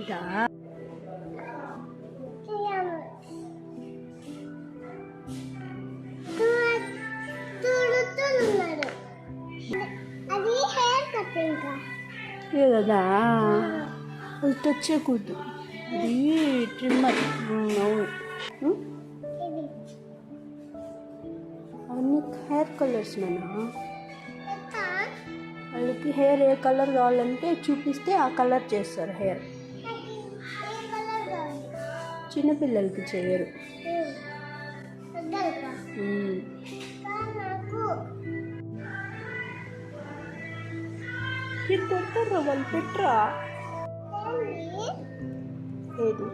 చేయొద్దా? కదా అది టచ్ చేయకూడదు, అది ట్రిమ్మర్. అవును, అవన్నీ హెయిర్ కలర్స్ నాన్న. వాళ్ళకి హెయిర్ ఏ కలర్ కావాలంటే చూపిస్తే ఆ కలర్ చేస్తారు హెయిర్. చిన్నపిల్లలకి చేయరు. ఇది కొట్టరా వాళ్ళు, పెట్టరా. ఏది